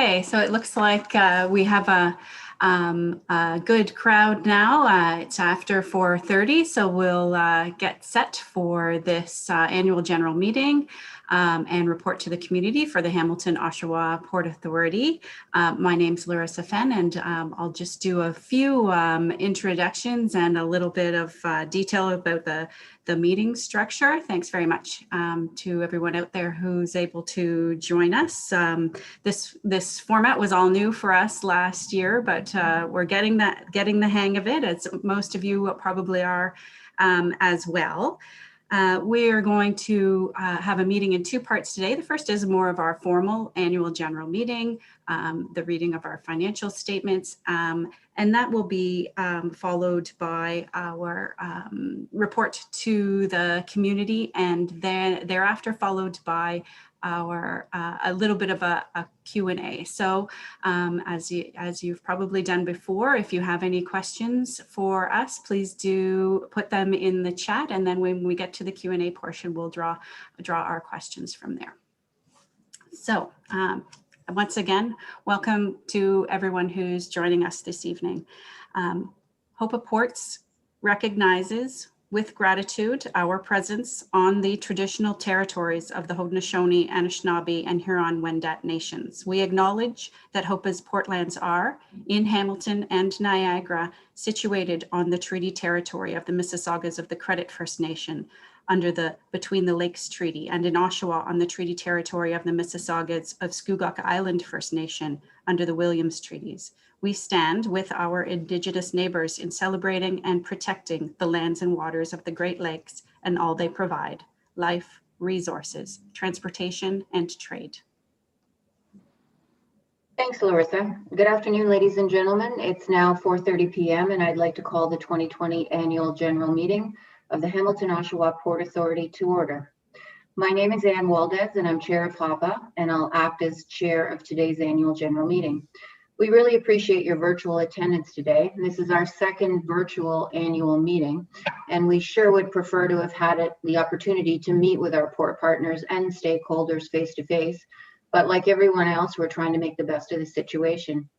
Okay, so it looks like we have a good crowd now. It's after 4:30, so we'll get set for this annual general meeting and report to the community for the Hamilton Oshawa Port Authority. My name's Larissa Fenn, and I'll just do a few introductions and a little bit of detail about the meeting structure. Thanks very much to everyone out there who's able to join us. This format was all new for us last year, but we're getting the hang of it, as most of you probably are as well. We are going to have a meeting in two parts today. The first is more of our formal annual general meeting, the reading of our financial statements, and that will be followed by our report to the community, and then thereafter followed by our a little bit of a Q&A. So as you've probably done before, if you have any questions for us, please do put them in the chat, and then when we get to the Q&A portion, we'll draw our questions from there. So once again, welcome to everyone who's joining us this evening. HOPA Ports recognizes with gratitude our presence on the traditional territories of the Haudenosaunee, Anishinaabe, and Huron-Wendat nations. We acknowledge that HOPA's portlands are, in Hamilton and Niagara, situated on the treaty territory of the Mississaugas of the Credit First Nation under the Between the Lakes Treaty, and in Oshawa on the treaty territory of the Mississaugas of Scugog Island First Nation under the Williams Treaties. We stand with our Indigenous neighbors in celebrating and protecting the lands and waters of the Great Lakes and all they provide: life, resources, transportation, and trade. Thanks, Larissa. Good afternoon, ladies and gentlemen. It's now 4:30 p.m. and I'd like to call the 2020 Annual General Meeting of the Hamilton Oshawa Port Authority to order. My name is Ann Waldez and I'm Chair of HOPA, and I'll act as Chair of today's Annual General Meeting. We really appreciate your virtual attendance today. This is our second virtual annual meeting, and we sure would prefer to have had the opportunity to meet with our port partners and stakeholders face to face. But like everyone else, we're trying to make the best of the situation.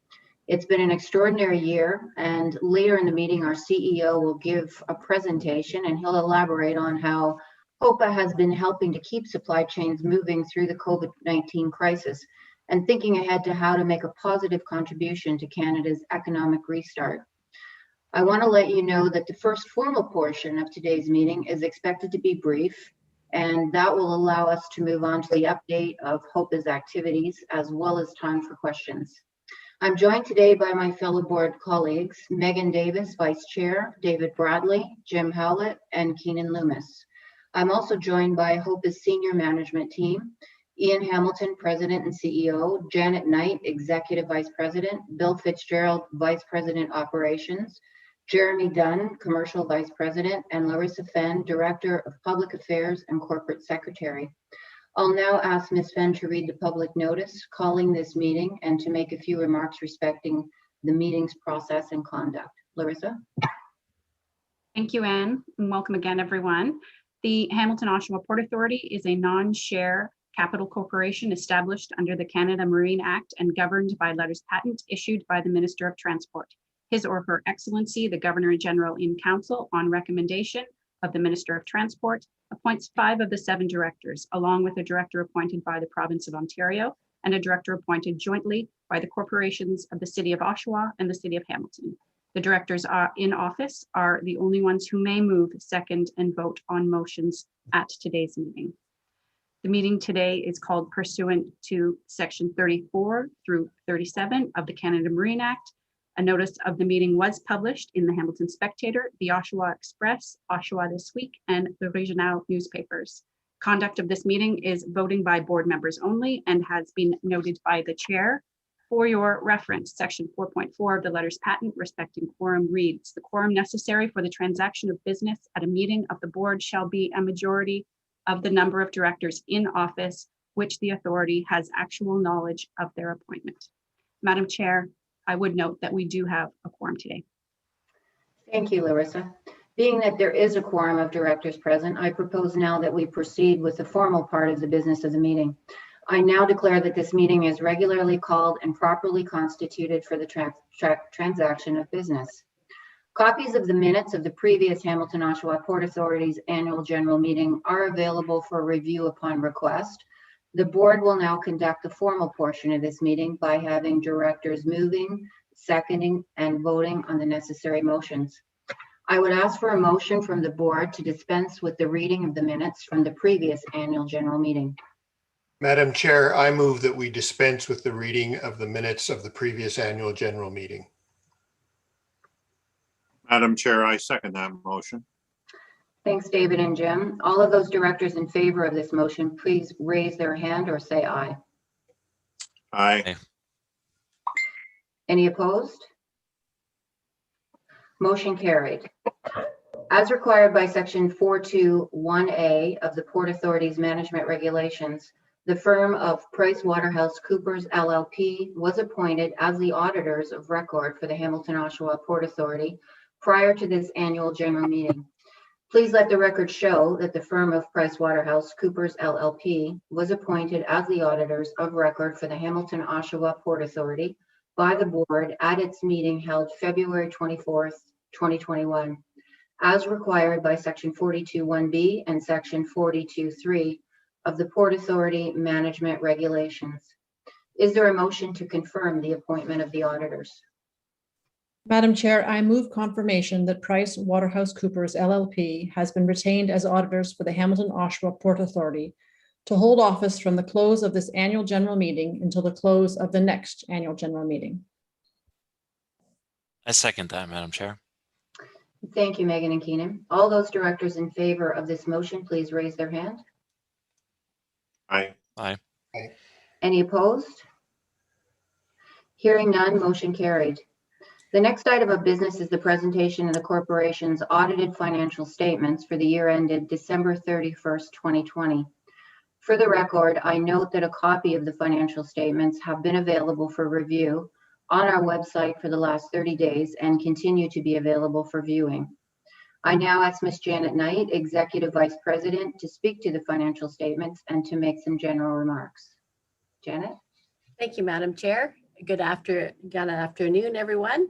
It's been an extraordinary year, and later in the meeting, our CEO will give a presentation and he'll elaborate on how HOPA has been helping to keep supply chains moving through the COVID-19 crisis, and thinking ahead to how to make a positive contribution to Canada's economic restart. I want to let you know that the first formal portion of today's meeting is expected to be brief, and that will allow us to move on to the update of HOPA's activities, as well as time for questions. I'm joined today by my fellow board colleagues, Megan Davis, Vice Chair, David Bradley, Jim Howlett, and Keenan Loomis. I'm also joined by HOPA's senior management team, Ian Hamilton, President and CEO, Janet Knight, Executive Vice President, Bill Fitzgerald, Vice President Operations, Jeremy Dunn, Commercial Vice President, and Larissa Fenn, Director of Public Affairs and Corporate Secretary. I'll now ask Ms. Fenn to read the public notice calling this meeting and to make a few remarks respecting the meeting's process and conduct. Larissa? Thank you, Anne, and welcome again, everyone. The Hamilton Oshawa Port Authority is a non-share capital corporation established under the Canada Marine Act and governed by letters patent issued by the Minister of Transport. His or Her Excellency, the Governor-General in Council, on recommendation of the Minister of Transport, appoints 5 of the 7 directors, along with a director appointed by the Province of Ontario and a director appointed jointly by the corporations of the City of Oshawa and the City of Hamilton. The directors are in office are the only ones who may move, second, and vote on motions at today's meeting. The meeting today is called pursuant to Section 34 through 37 of the Canada Marine Act. A notice of the meeting was published in the Hamilton Spectator, the Oshawa Express, Oshawa This Week, and the Regional newspapers. Conduct of this meeting is voting by board members only and has been noted by the chair. For your reference, Section 4.4 of the letters patent respecting quorum reads: the quorum necessary for the transaction of business at a meeting of the board shall be a majority of the number of directors in office, which the authority has actual knowledge of their appointment. Madam Chair, I would note that we do have a quorum today. Thank you, Larissa. Being that there is a quorum of directors present, I propose now that we proceed with the formal part of the business of the meeting. I now declare that this meeting is regularly called and properly constituted for the transaction of business. Copies of the minutes of the previous Hamilton Oshawa Port Authority's annual general meeting are available for review upon request. The board will now conduct the formal portion of this meeting by having directors moving, seconding, and voting on the necessary motions. I would ask for a motion from the board to dispense with the reading of the minutes from the previous annual general meeting. Madam Chair, I move that we dispense with the reading of the minutes of the previous annual general meeting. Madam Chair, I second that motion. Thanks, David and Jim. All of those directors in favor of this motion, please raise their hand or say aye. Aye. Any opposed? Motion carried. As required by Section 421A of the Port Authority's Management Regulations, the firm of PricewaterhouseCoopers LLP was appointed as the auditors of record for the Hamilton Oshawa Port Authority prior to this annual general meeting. Please let the record show that the firm of PricewaterhouseCoopers LLP was appointed as the auditors of record for the Hamilton Oshawa Port Authority by the board at its meeting held February 24th, 2021, as required by Section 42(1)(b) and Section 42(3) of the Port Authority Management Regulations. Is there a motion to confirm the appointment of the auditors? Madam Chair, I move confirmation that PricewaterhouseCoopers LLP has been retained as auditors for the Hamilton Oshawa Port Authority to hold office from the close of this annual general meeting until the close of the next annual general meeting. I second that, Madam Chair. Thank you, Megan and Keenan. All those directors in favor of this motion, please raise their hand. Aye. Aye. Any opposed? Hearing none, motion carried. The next item of business is the presentation of the corporation's audited financial statements for the year ended December 31st, 2020. For the record, I note that a copy of the financial statements have been available for review on our website for the last 30 days and continue to be available for viewing. I now ask Ms. Janet Knight, Executive Vice President, to speak to the financial statements and to make some general remarks. Janet? Thank you, Madam Chair. Good afternoon, everyone.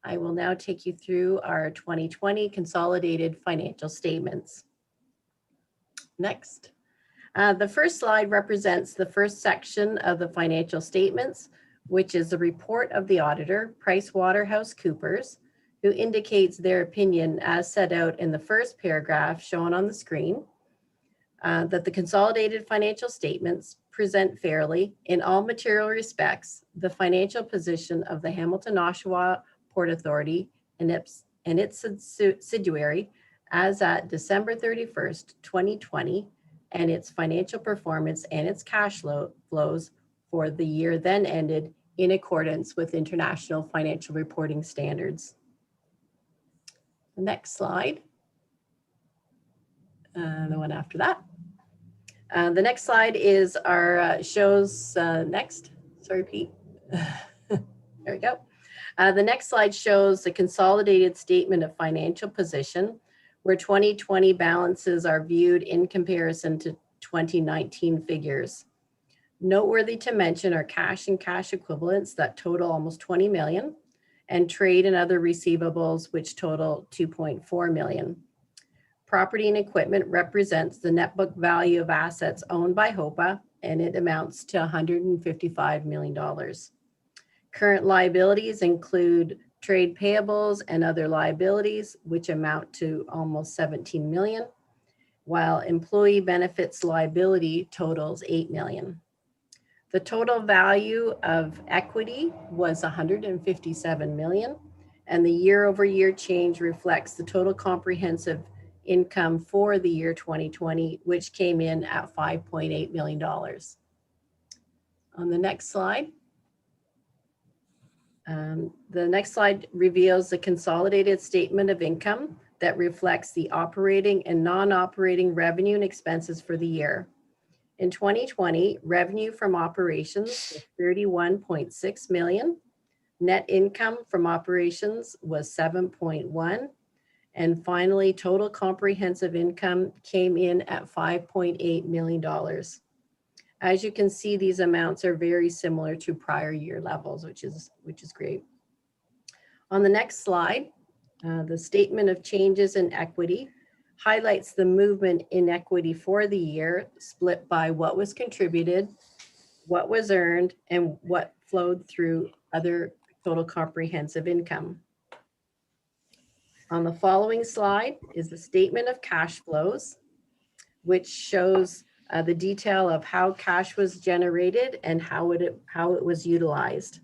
I will now take you through our 2020 consolidated financial statements. Next. The first slide represents the first section of the financial statements, which is the report of the auditor, PricewaterhouseCoopers, who indicates their opinion as set out in the first paragraph shown on the screen, that the consolidated financial statements present fairly in all material respects the financial position of the Hamilton Oshawa Port Authority and its subsidiary as at December 31st, 2020, and its financial performance and its cash flows for the year then ended in accordance with international financial reporting standards. The next slide, the one after that. The next slide is our next, sorry, Pete. There we go. The next slide shows the consolidated statement of financial position, where 2020 balances are viewed in comparison to 2019 figures. Noteworthy to mention are cash and cash equivalents that total almost 20 million, and trade and other receivables, which total 2.4 million. Property and equipment represents the net book value of assets owned by HOPA, and it amounts to $155 million. Current liabilities include trade payables and other liabilities, which amount to almost 17 million, while employee benefits liability totals 8 million. The total value of equity was 157 million, and the year-over-year change reflects the total comprehensive income for the year 2020, which came in at $5.8 million. On the next slide. The next slide reveals the consolidated statement of income that reflects the operating and non-operating revenue and expenses for the year. In 2020, revenue from operations was 31.6 million. Net income from operations was 7.1. And finally, total comprehensive income came in at $5.8 million. As you can see, these amounts are very similar to prior year levels, which is great. On the next slide, the statement of changes in equity highlights the movement in equity for the year, split by what was contributed, what was earned, and what flowed through other total comprehensive income. On the following slide is the statement of cash flows, which shows the detail of how cash was generated and how it was utilized.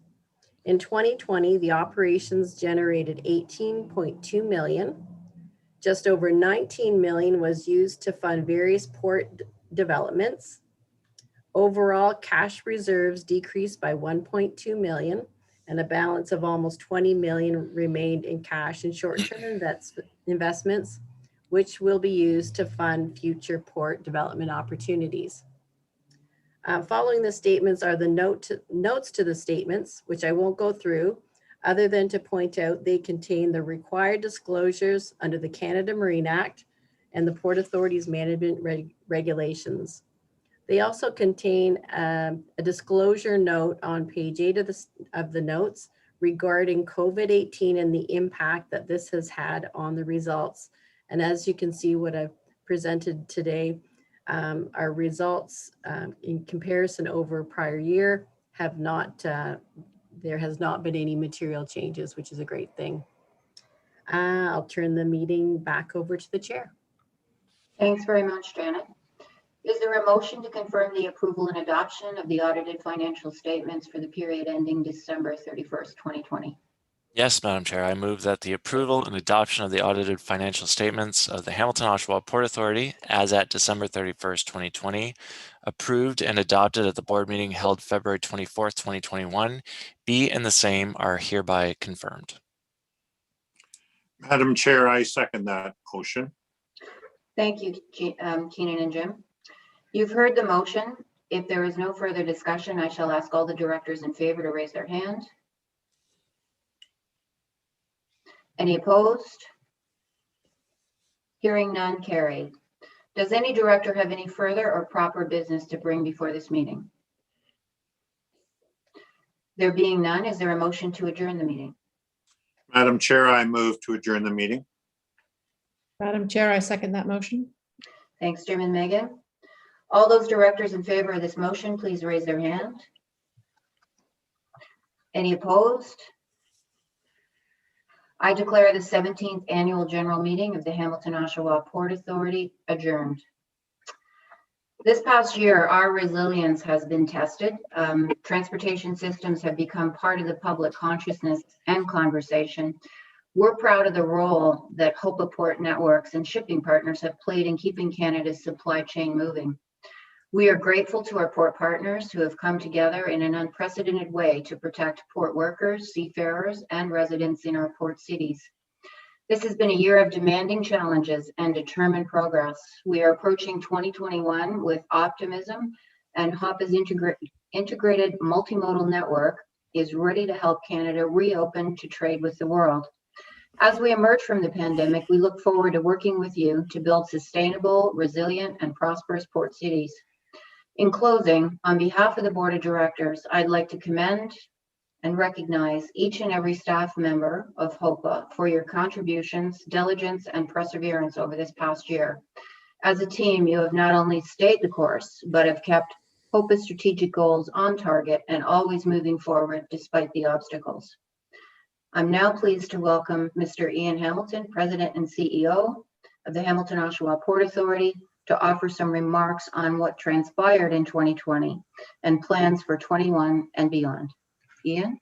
In 2020, the operations generated 18.2 million. Just over 19 million was used to fund various port developments. Overall, cash reserves decreased by 1.2 million, and a balance of almost 20 million remained in cash and short-term investments, which will be used to fund future port development opportunities. Following the statements are the notes to the statements, which I won't go through, other than to point out they contain the required disclosures under the Canada Marine Act and the Port Authority's management regulations. They also contain a disclosure note on page 8 of the notes regarding COVID-19 and the impact that this has had on the results. And as you can see, what I've presented today, our results in comparison over prior year have not, there has not been any material changes, which is a great thing. I'll turn the meeting back over to the chair. Thanks very much, Janet. Is there a motion to confirm the approval and adoption of the audited financial statements for the period ending December 31st, 2020? Yes, Madam Chair, I move that the approval and adoption of the audited financial statements of the Hamilton Oshawa Port Authority as at December 31st, 2020, approved and adopted at the board meeting held February 24th, 2021, be and the same are hereby confirmed. Madam Chair, I second that motion. Thank you, Keenan and Jim. You've heard the motion. If there is no further discussion, I shall ask all the directors in favor to raise their hand. Any opposed? Hearing none, carried. Does any director have any further or proper business to bring before this meeting? There being none, is there a motion to adjourn the meeting? Madam Chair, I move to adjourn the meeting. Madam Chair, I second that motion. Thanks, Jim and Megan. All those directors in favor of this motion, please raise their hand. Any opposed? I declare the 17th Annual General Meeting of the Hamilton Oshawa Port Authority adjourned. This past year, our resilience has been tested. Transportation systems have become part of the public consciousness and conversation. We're proud of the role that HOPA port networks and shipping partners have played in keeping Canada's supply chain moving. We are grateful to our port partners who have come together in an unprecedented way to protect port workers, seafarers, and residents in our port cities. This has been a year of demanding challenges and determined progress. We are approaching 2021 with optimism, and HOPA's integrated multimodal network is ready to help Canada reopen to trade with the world. As we emerge from the pandemic, we look forward to working with you to build sustainable, resilient, and prosperous port cities. In closing, on behalf of the Board of Directors, I'd like to commend and recognize each and every staff member of HOPA for your contributions, diligence, and perseverance over this past year. As a team, you have not only stayed the course, but have kept HOPA's strategic goals on target and always moving forward despite the obstacles. I'm now pleased to welcome Mr. Ian Hamilton, President and CEO of the Hamilton Oshawa Port Authority, to offer some remarks on what transpired in 2020 and plans for 21 and beyond. Ian?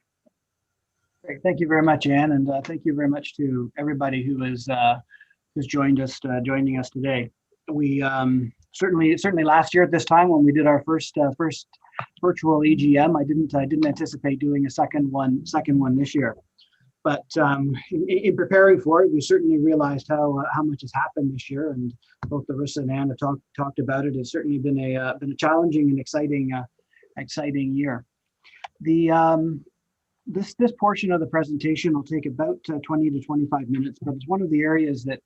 Great. Thank you very much, Anne, and thank you very much to everybody who has who's joining us today. We certainly last year at this time when we did our first virtual EGM, I didn't anticipate doing a second one this year. But in preparing for it, we certainly realized how much has happened this year, and both Larissa and Anne have talked about it. It's certainly been a challenging and exciting year. This portion of the presentation will take about 20 to 25 minutes, but it's one of the areas that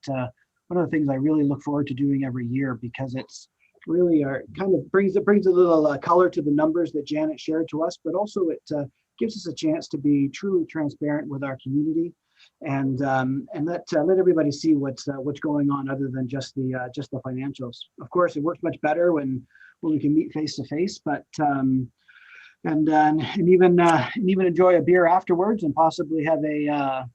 one of the things I really look forward to doing every year, because it's really are kind of brings a little color to the numbers that Janet shared to us, but also it gives us a chance to be truly transparent with our community and let everybody see what's going on other than just the financials. Of course, it works much better when we can meet face to face, but and even enjoy a beer afterwards and possibly have an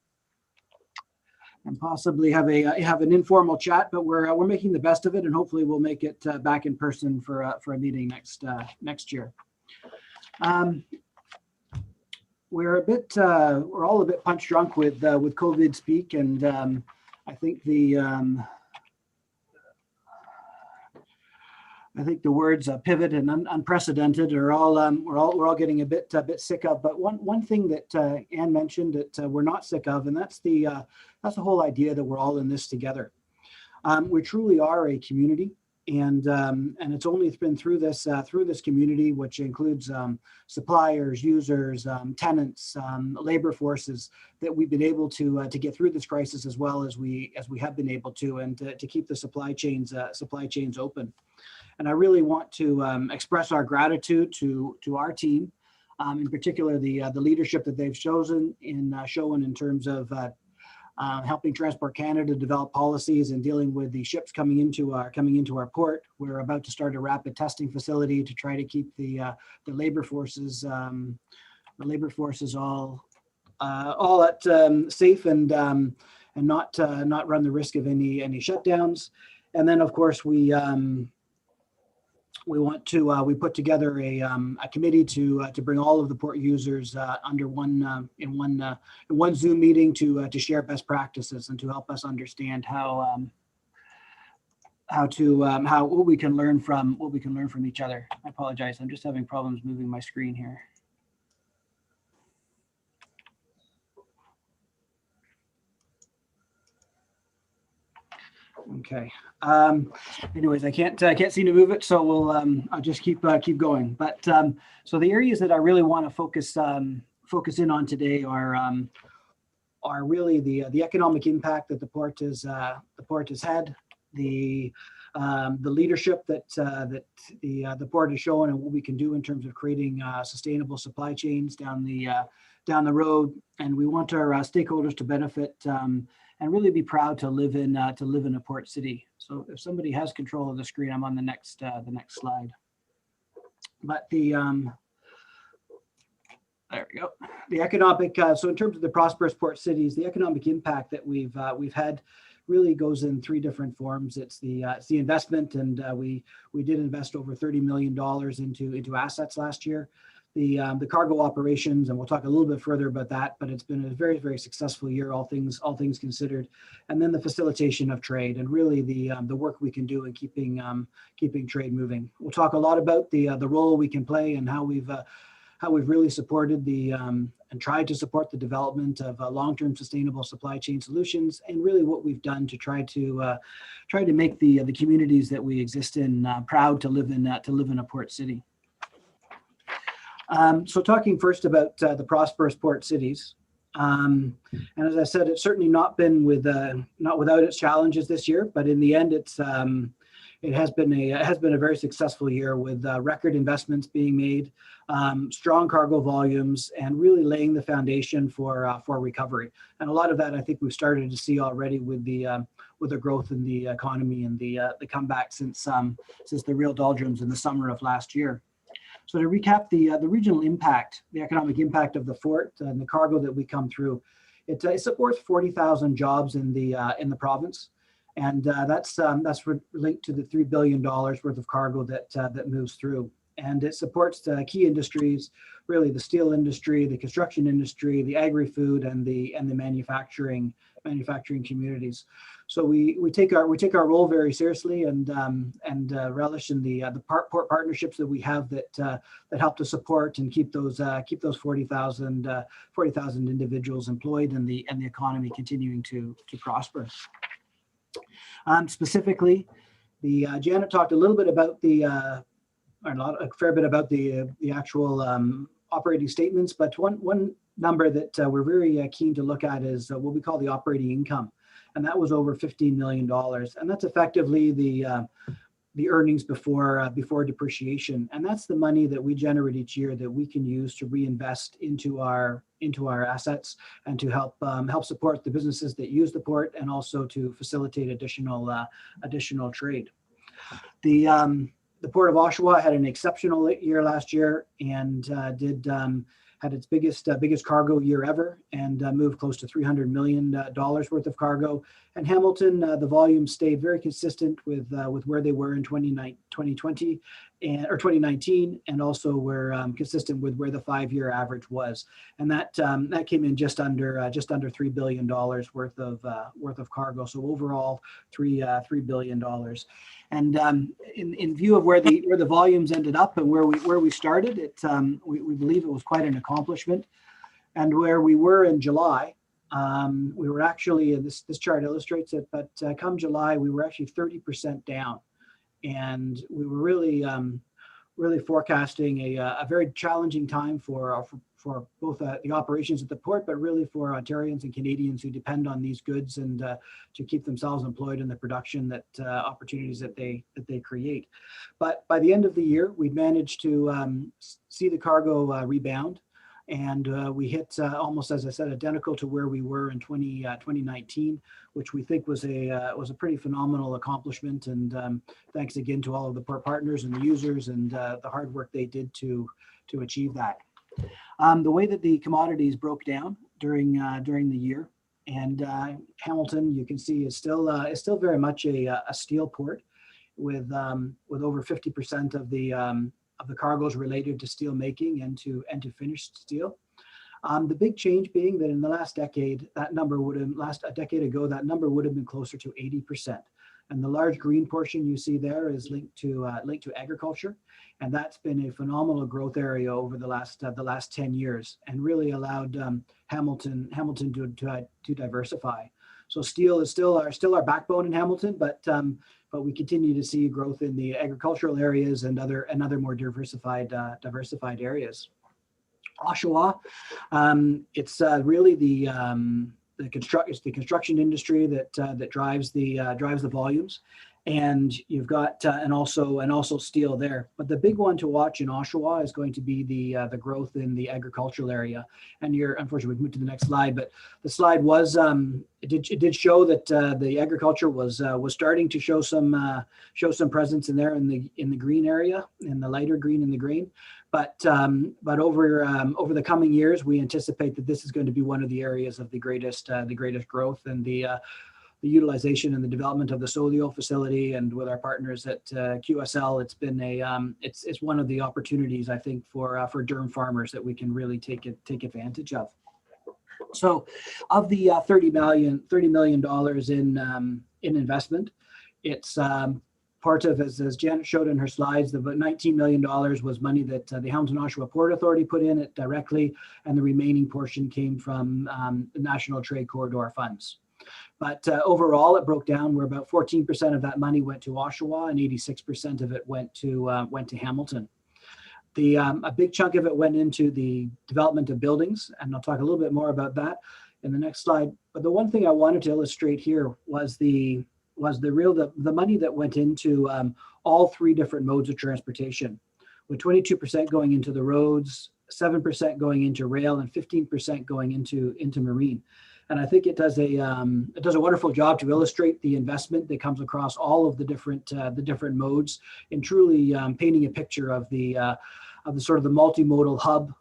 informal chat. But we're making the best of it, and hopefully we'll make it back in person for a meeting next year. We're all a bit punch drunk with COVID speak, and I think the words pivot and unprecedented are all we're all getting a bit sick of. But one thing that Anne mentioned that we're not sick of, and that's the whole idea that we're all in this together. We truly are a community, and it's only been through this community, which includes suppliers, users, tenants, labor forces, that we've been able to get through this crisis as well as we have been able to, and to keep the supply chains open. And I really want to express our gratitude to our team, in particular the leadership that they've shown in terms of helping Transport Canada develop policies and dealing with the ships coming into our port. We're about to start a rapid testing facility to try to keep the labor forces all at safe and not run the risk of any shutdowns. And then of course we put together a committee to bring all of the port users under one Zoom meeting to share best practices and to help us understand what we can learn from each other. I apologize, I'm just having problems moving my screen here. Okay. Anyways, I can't seem to move it, so I'll just keep going. But so the areas that I really want to focus in on today are really the economic impact that the port has had, the leadership that the port has shown, and what we can do in terms of creating sustainable supply chains down the road. And we want our stakeholders to benefit and really be proud to live in a port city. So if somebody has control of the screen, I'm on the next slide. But there we go. The economic, so in terms of the prosperous port cities, the economic impact that we've had really goes in three different forms. It's the investment, and we did invest over $30 million into assets last year. The cargo operations, and we'll talk a little bit further about that, but it's been a very, very successful year, all things considered. And then the facilitation of trade, and really the work we can do in keeping trade moving. We'll talk a lot about the role we can play and how we've really supported and tried to support the development of long-term sustainable supply chain solutions, and really what we've done to try to make the communities that we exist in proud to live in a port city. So talking first about the prosperous port cities, and as I said, it's certainly not been not without its challenges this year, but in the end, it has been a very successful year with record investments being made, strong cargo volumes, and really laying the foundation for recovery. And a lot of that I think we've started to see already with the growth in the economy and the comeback since the real doldrums in the summer of last year. So to recap the regional impact, the economic impact of the fort and the cargo that we come through, it supports 40,000 jobs in the province, and that's linked to the $3 billion worth of cargo that moves through. And it supports the key industries, really the steel industry, the construction industry, the agri-food, and the manufacturing communities. So we take our role very seriously, and relish in the port partnerships that we have that help to support and keep those 40,000 individuals employed, and the economy continuing to prosper. Specifically, Janet talked a little bit about a fair bit about the actual operating statements, but one number that we're very keen to look at is what we call the operating income, and that was over $15 million, and that's effectively the the earnings before depreciation, and that's the money that we generate each year that we can use to reinvest into our assets and to help support the businesses that use the port, and also to facilitate additional trade. The Port of Oshawa had an exceptional year last year, and had its biggest cargo year ever, and moved close to $300 million worth of cargo. And Hamilton, the volume stayed very consistent with where they were in 2020 or 2019, and also were consistent with where the 5-year average was. And that came in just under $3 billion worth of cargo. So overall, $3 billion. And in view of where the volumes ended up and where we started, we believe it was quite an accomplishment. And where we were in July, we were actually, this chart illustrates it, but come July, we were actually 30% down. And we were really forecasting a very challenging time for both the operations at the port, but really for Ontarians and Canadians who depend on these goods and to keep themselves employed in the production that opportunities that they create. But by the end of the year, we managed to see the cargo rebound, and we hit almost, as I said, identical to where we were in 2019, which we think was a pretty phenomenal accomplishment. And thanks again to all of the port partners and the users and the hard work they did to achieve that. The way that the commodities broke down during the year, and Hamilton, you can see, is still very much a steel port, with over 50% of the cargoes related to steel making and to finished steel. The big change being that in the last decade, that number a decade ago, that number would have been closer to 80%. And the large green portion you see there is linked to agriculture, and that's been a phenomenal growth area over the last 10 years, and really allowed Hamilton to diversify. So steel is still our backbone in Hamilton, but we continue to see growth in the agricultural areas and other more diversified areas. Oshawa, it's really the construction industry that drives the volumes, and you've got and also steel there. But the big one to watch in Oshawa is going to be the growth in the agricultural area. And unfortunately, we've moved to the next slide, but the slide was it did show that the agriculture was starting to show some presence in there in the green area, in the lighter green and the green. But over the coming years, we anticipate that this is going to be one of the areas of the greatest growth, and the utilization and the development of the Solio facility, and with our partners at QSL, it's been it's one of the opportunities, I think, for Durham farmers that we can really take advantage of. So, of the $30 million in investment, it's part of, as Janet showed in her slides, about $19 million was money that the Hamilton Oshawa Port Authority put in it directly, and the remaining portion came from the National Trade Corridor funds. But overall, it broke down where about 14% of that money went to Oshawa and 86% of it went to Hamilton. A big chunk of it went into the development of buildings, and I'll talk a little bit more about that in the next slide. But the one thing I wanted to illustrate here was the money that went into all three different modes of transportation, with 22% going into the roads, 7% going into rail, and 15% going into marine. And I think it does a wonderful job to illustrate the investment that comes across all of the different modes, and truly painting a picture of the sort of the multimodal hub,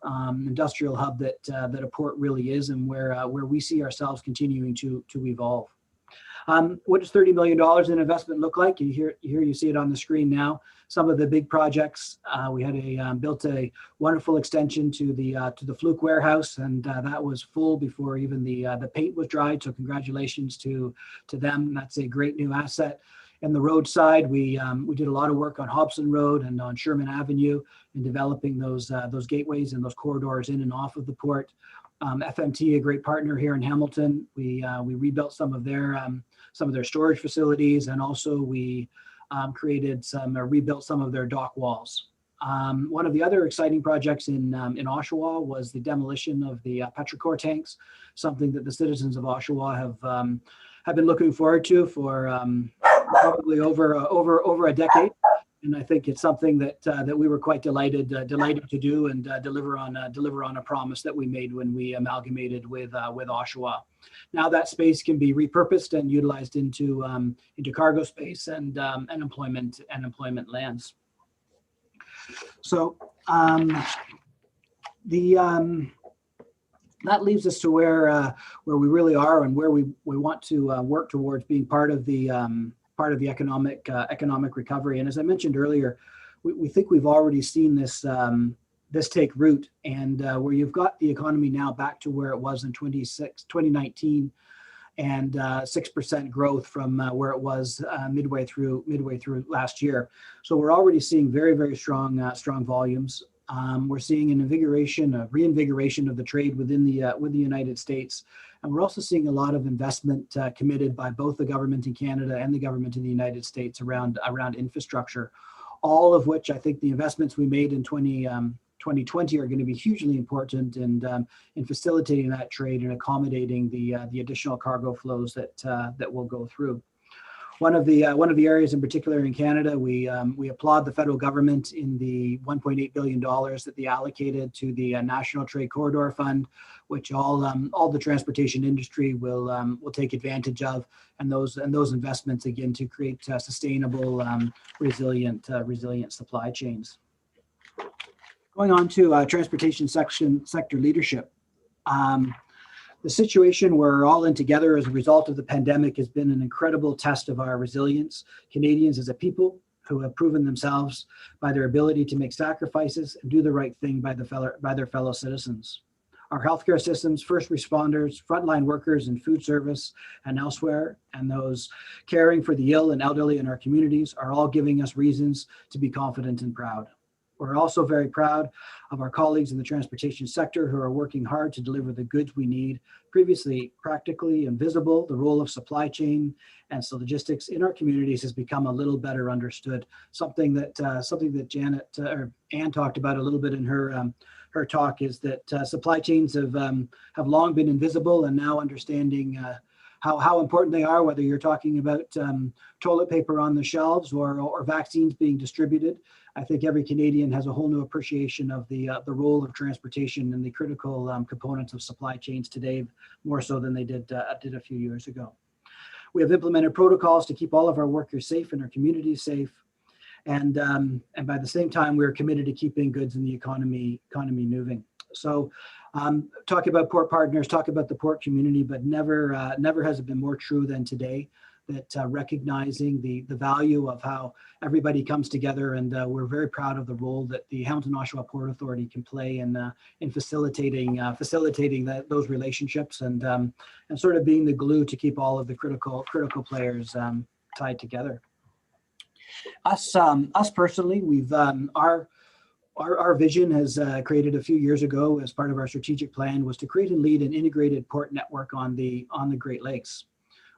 industrial hub that a port really is, and where we see ourselves continuing to evolve. What does $30 million in investment look like? You see it on the screen now. Some of the big projects, we had built a wonderful extension to the Fluke warehouse, and that was full before even the paint was dried. So congratulations to them. That's a great new asset. And the road side, we did a lot of work on Hobson Road and on Sherman Avenue in developing those gateways and those corridors in and off of the port. FMT, a great partner here in Hamilton, we rebuilt some of their storage facilities, and also we rebuilt some of their dock walls. One of the other exciting projects in Oshawa was the demolition of the Petrocore tanks, something that the citizens of Oshawa have been looking forward to for probably over a decade. And I think it's something that that we were quite delighted to do and deliver on a promise that we made when we amalgamated with Oshawa. Now that space can be repurposed and utilized into cargo space and employment lands. So that leaves us to where we really are and where we want to work towards being part of the economic recovery. And as I mentioned earlier, we think we've already seen this take root, and where you've got the economy now back to where it was in 2019, and 6% growth from where it was midway through last year. So we're already seeing very, very strong volumes. We're seeing a reinvigoration of the trade within the United States. And we're also seeing a lot of investment committed by both the government in Canada and the government in the United States around infrastructure, all of which I think the investments we made in 2020 are going to be hugely important in facilitating that trade and accommodating the additional cargo flows that will go through. One of the areas in particular in Canada, we applaud the federal government in the $1.8 billion that they allocated to the National Trade Corridor Fund, which all the transportation industry will take advantage of, and those investments again to create sustainable, resilient supply chains. Going on to transportation sector leadership. The situation we're all in together as a result of the pandemic has been an incredible test of our resilience. Canadians as a people who have proven themselves by their ability to make sacrifices and do the right thing by their fellow citizens. Our healthcare systems, first responders, frontline workers in food service and elsewhere, and those caring for the ill and elderly in our communities are all giving us reasons to be confident and proud. We're also very proud of our colleagues in the transportation sector who are working hard to deliver the goods we need. Previously practically invisible, the role of supply chain and so logistics in our communities has become a little better understood. Something that Anne talked about a little bit in her talk is that supply chains have long been invisible, and now understanding how important they are, whether you're talking about toilet paper on the shelves or vaccines being distributed. I think every Canadian has a whole new appreciation of the role of transportation and the critical components of supply chains today, more so than they did a few years ago. We have implemented protocols to keep all of our workers safe and our communities safe. And by the same time, we're committed to keeping goods in the economy moving. So talk about port partners, talk about the port community, but never has it been more true than today that recognizing the value of how everybody comes together, and we're very proud of the role that the Hamilton Oshawa Port Authority can play in facilitating those relationships and sort of being the glue to keep all of the critical players tied together. Us personally, we've our vision has created a few years ago as part of our strategic plan was to create and lead an integrated port network on the Great Lakes.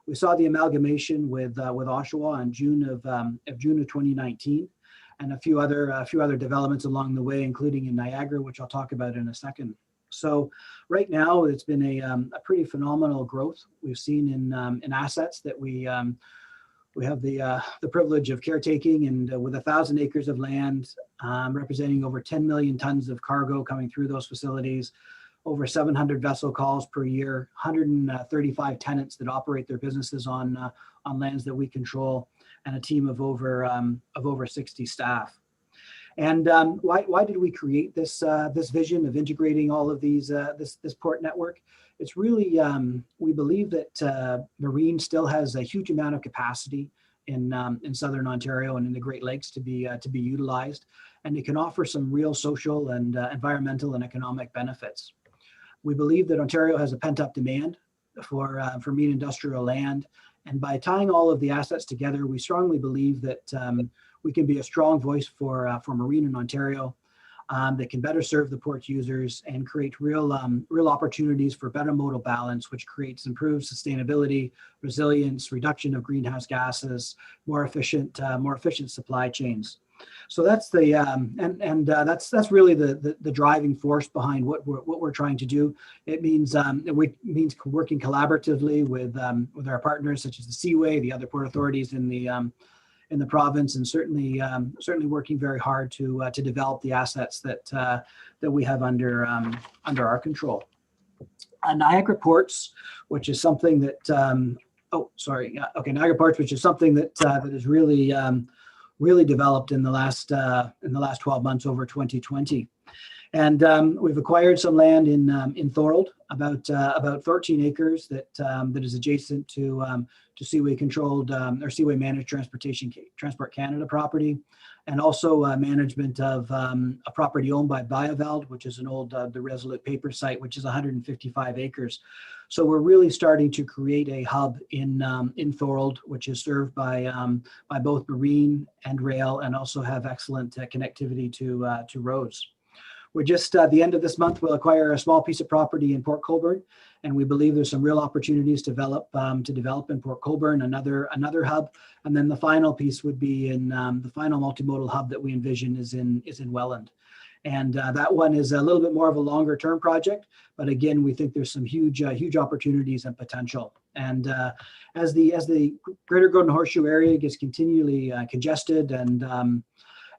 We saw the amalgamation with Oshawa in June of 2019, and a few other developments along the way, including in Niagara, which I'll talk about in a second. So right now, it's been a pretty phenomenal growth we've seen in assets that we have the privilege of caretaking, and with 1,000 acres of land representing over 10 million tons of cargo coming through those facilities, over 700 vessel calls per year, 135 tenants that operate their businesses on lands that we control, and a team of over 60 staff. And why did we create this vision of integrating all of these this port network? It's really we believe that marine still has a huge amount of capacity in southern Ontario and in the Great Lakes to be utilized, and it can offer some real social and environmental and economic benefits. We believe that Ontario has a pent-up demand for marine industrial land, and by tying all of the assets together, we strongly believe that we can be a strong voice for marine in Ontario that can better serve the port users and create real opportunities for better modal balance, which creates improved sustainability, resilience, reduction of greenhouse gases, more efficient supply chains. So that's the that's really the driving force behind what we're trying to do. It means working collaboratively with our partners such as the Seaway, the other port authorities in the province, and certainly working very hard to develop the assets that we have under our control. Niagara Ports, which is something that Niagara Ports, which is something that is really developed in the last 12 months over 2020. And we've acquired some land in Thorold, about 13 acres that is adjacent to Seaway controlled or Seaway managed Transport Canada property, and also management of a property owned by Bioveld, which is an old the Resolute paper site, which is 155 acres. So we're really starting to create a hub in Thorold, which is served by both marine and rail, and also have excellent connectivity to roads. We're just at the end of this month, we'll acquire a small piece of property in Port Colborne, and we believe there's some real opportunities to develop in Port Colborne, another hub. And then the final piece would be in the final multimodal hub that we envision is in Welland. And that one is a little bit more of a longer term project, but again, we think there's some huge opportunities and potential. And as the Greater Golden Horseshoe area gets continually congested,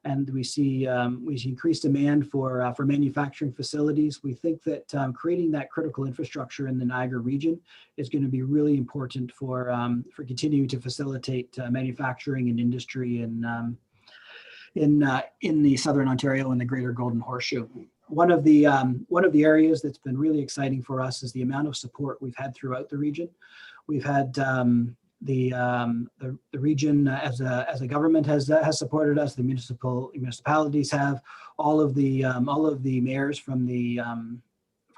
and we see increased demand for manufacturing facilities, we think that creating that critical infrastructure in the Niagara region is going to be really important for continuing to facilitate manufacturing and industry in the Southern Ontario and the Greater Golden Horseshoe. One of the areas that's been really exciting for us is the amount of support we've had throughout the region. We've had the region as a government has supported us. The municipalities have. All of the mayors from the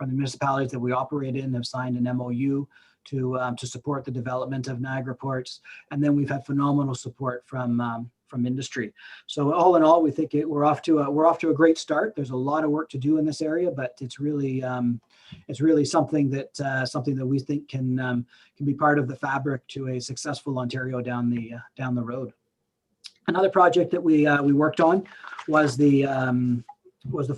municipalities that we operate in have signed an MOU to support the development of Niagara Ports, and then we've had phenomenal support from industry. So all in all, we think we're off to a great start. There's a lot of work to do in this area, but it's really something that we think can be part of the fabric to a successful Ontario down the road. Another project that we worked on was the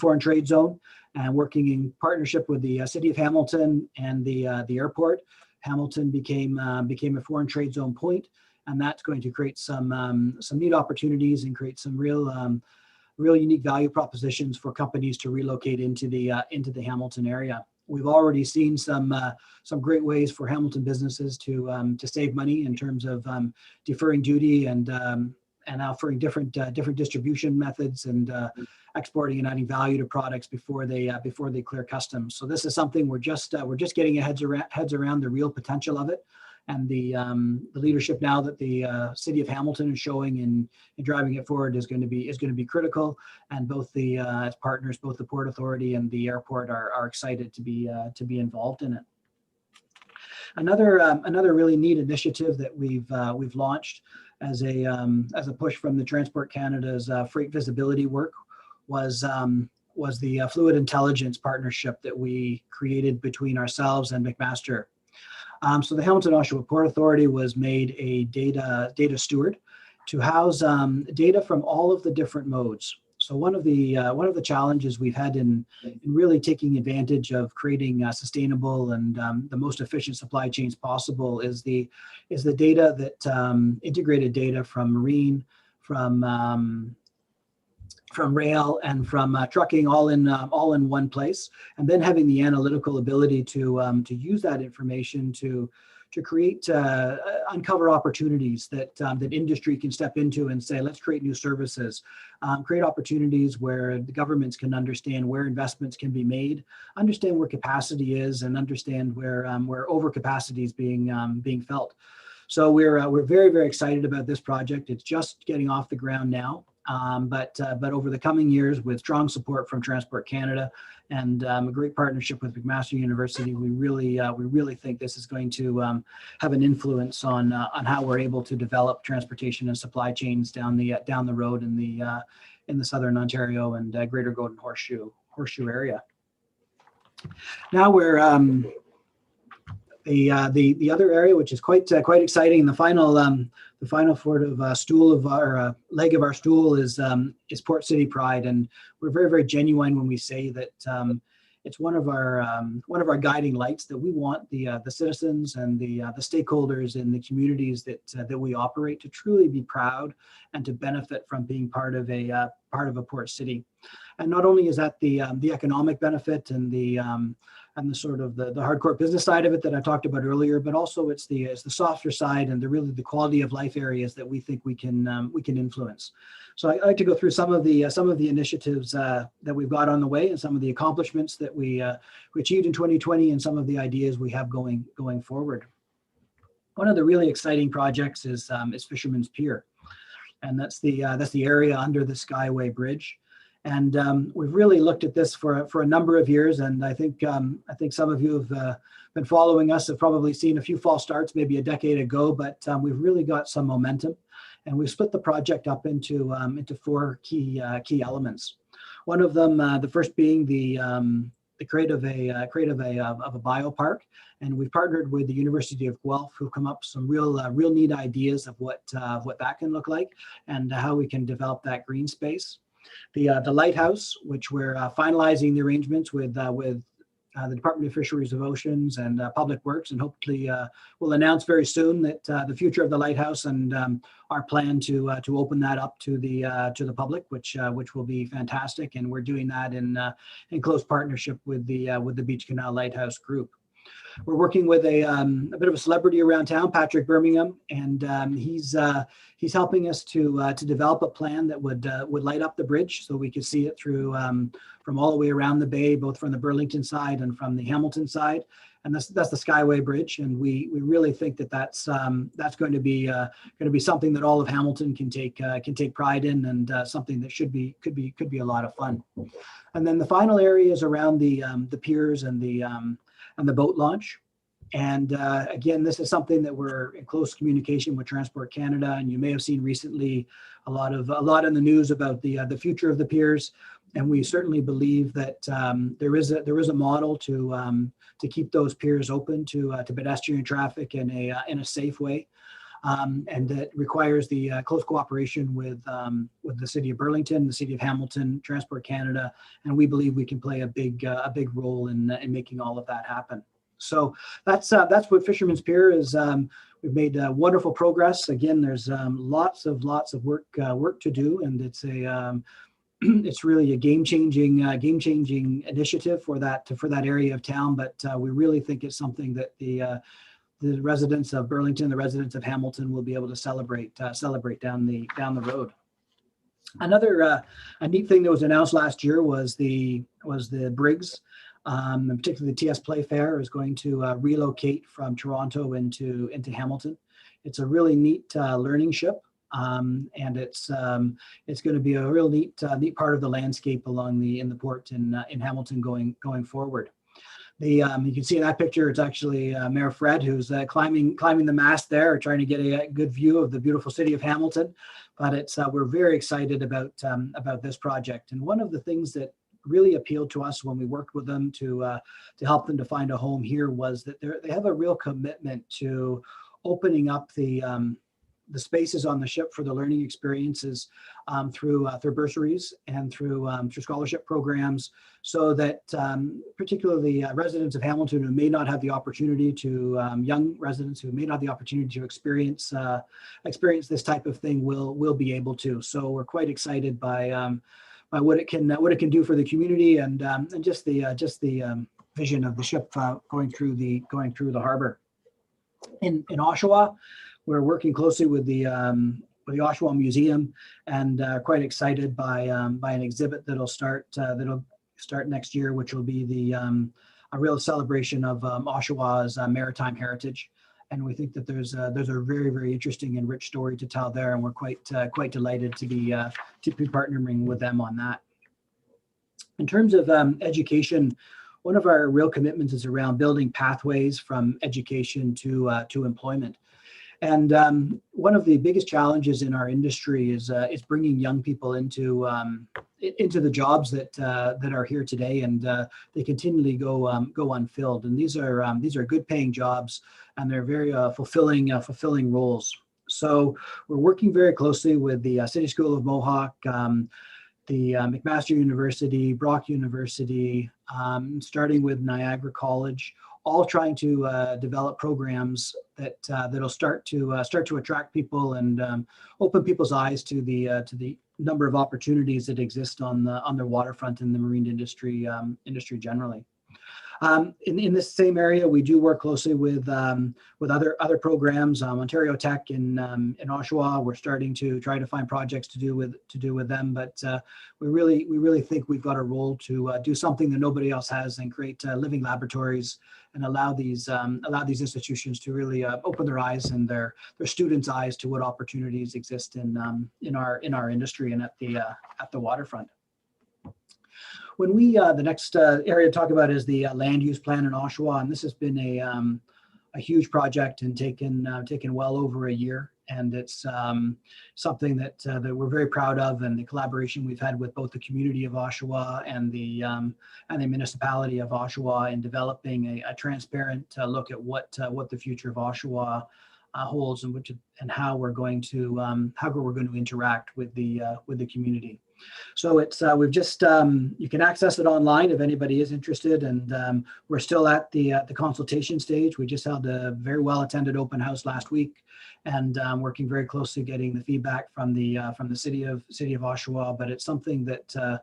foreign trade zone, and working in partnership with the city of Hamilton and the airport. Hamilton became a foreign trade zone point, and that's going to create some neat opportunities and create some real unique value propositions for companies to relocate into the Hamilton area. We've already seen some great ways for Hamilton businesses to save money in terms of deferring duty and offering different distribution methods and exporting and adding value to products before they clear customs. So this is something we're just getting our heads around the real potential of it, and the leadership now that the city of Hamilton is showing in driving it forward is going to be critical. And both as partners, both the Port Authority and the airport are excited to be involved in it. Another really neat initiative that we've launched as a push from the Transport Canada's freight visibility work was the Fluid Intelligence partnership that we created between ourselves and McMaster. So the Hamilton Oshawa Port Authority was made a data steward to house data from all of the different modes. So one of the challenges we've had in really taking advantage of creating sustainable and the most efficient supply chains possible is the data that integrated data from marine, from rail, and from trucking all in one place, and then having the analytical ability to use that information to create uncover opportunities that industry can step into and say, let's create new services, create opportunities where the governments can understand where investments can be made, understand where capacity is, and understand where overcapacity is being felt. So we're very, very excited about this project. It's just getting off the ground now. But over the coming years, with strong support from Transport Canada and a great partnership with McMaster University, we really think this is going to have an influence on how we're able to develop transportation and supply chains down the road in the Southern Ontario and Greater Golden Horseshoe area. Now we're The other area, which is quite exciting, the final sort of stool of our leg of our stool is Port City Pride, and we're very genuine when we say that it's one of our guiding lights, that we want the citizens and the stakeholders in the communities that we operate to truly be proud and to benefit from being part of a port city. And not only is that the economic benefit and the sort of the hardcore business side of it that I talked about earlier, but also it's the softer side and the quality of life areas that we think we can influence. So I'd like to go through some of the initiatives that we've got on the way and some of the accomplishments that we achieved in 2020 and some of the ideas we have going forward. One of the really exciting projects is Fisherman's Pier, and that's the area under the Skyway Bridge. And we've really looked at this for a number of years, and I think some of you have been following us have probably seen a few false starts maybe a decade ago, but we've really got some momentum, and we've split the project up into 4 key elements. One of them, the first being the create of a biopark, and we've partnered with the University of Guelph, who've come up with some real neat ideas of what that can look like and how we can develop that green space. The lighthouse, which we're finalizing the arrangements with the Department of Fisheries of Oceans and Public Works, and hopefully we'll announce very soon that the future of the lighthouse and our plan to open that up to the public, which will be fantastic. And we're doing that in close partnership with the Beach Canal Lighthouse Group. We're working with a bit of a celebrity around town, Patrick Birmingham, and he's helping us to develop a plan that would light up the bridge so we could see it through from all the way around the bay, both from the Burlington side and from the Hamilton side. And that's the Skyway Bridge, and we really think that that's going to be something that all of Hamilton can take pride in, and something that could be a lot of fun. And then the final area is around the piers and the boat launch. And again, this is something that we're in close communication with Transport Canada, and you may have seen recently a lot in the news about the future of the piers. And we certainly believe that there is a model to keep those piers open to pedestrian traffic in a safe way, and that requires the close cooperation with the City of Burlington, the City of Hamilton, Transport Canada, and we believe we can play a big role in making all of that happen. So that's what Fisherman's Pier is. We've made wonderful progress. Again, there's lots of work to do, and it's really a game-changing initiative for that area of town. But we really think it's something that the residents of Burlington, the residents of Hamilton will be able to celebrate down the road. Another a neat thing that was announced last year was the Briggs. And particularly the TS Playfair is going to relocate from Toronto into Hamilton. It's a really neat learning ship, and it's going to be a real neat part of the landscape in the port in Hamilton going forward. You can see in that picture, it's actually Mayor Fred who's climbing the mast there, trying to get a good view of the beautiful city of Hamilton. But we're very excited about this project, and one of the things that really appealed to us when we worked with them to help them to find a home here was that they have a real commitment to opening up the spaces on the ship for the learning experiences through bursaries and through scholarship programs, so that particularly residents of Hamilton who may not have the opportunity to, young residents who may not have the opportunity to experience this type of thing will be able to. So we're quite excited by what it can do for the community, and just the vision of the ship going through the harbor. In Oshawa, we're working closely with the Oshawa Museum, and quite excited by an exhibit that'll start next year, which will be a real celebration of Oshawa's maritime heritage. And we think that there's a very, very interesting and rich story to tell there, and we're quite delighted to be partnering with them on that. In terms of education, one of our real commitments is around building pathways from education to employment. And one of the biggest challenges in our industry is bringing young people into the jobs that are here today, and they continually go unfilled. And these are good paying jobs, and they're very fulfilling roles. So we're working very closely with the City School of Mohawk, the McMaster University, Brock University, starting with Niagara College, all trying to develop programs that'll start to attract people and open people's eyes to the number of opportunities that exist on the waterfront in the marine industry generally. In this same area, we do work closely with other programs. Ontario Tech in Oshawa, we're starting to try to find projects to do with them. But we really think we've got a role to do something that nobody else has, and create living laboratories and allow these institutions to really open their eyes and their students' eyes to what opportunities exist in our industry and at the waterfront. When the next area to talk about is the land use plan in Oshawa, and this has been a huge project and taken well over a year, and it's something that we're very proud of, and the collaboration we've had with both the community of Oshawa and the municipality of Oshawa in developing a transparent look at what the future of Oshawa holds, and how we're going to interact with the community. So it's we've just you can access it online if anybody is interested, and we're still at the consultation stage. We just held a very well attended open house last week, and working very closely getting the feedback from the city of Oshawa. But it's something that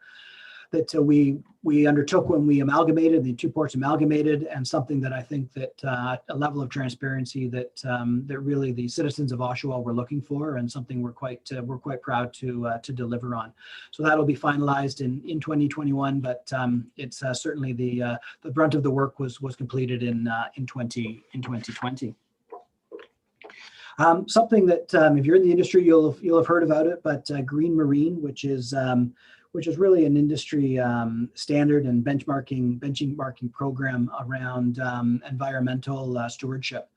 we undertook when we amalgamated, the two ports amalgamated, and something that I think that a level of transparency that really the citizens of Oshawa were looking for, and something we're quite proud to deliver on. So that'll be finalized in 2021, but it's certainly the brunt of the work was completed in 2020. Something that if you're in the industry, you'll have heard about it, but Green Marine, which is really an industry standard and benchmarking program around environmental stewardship.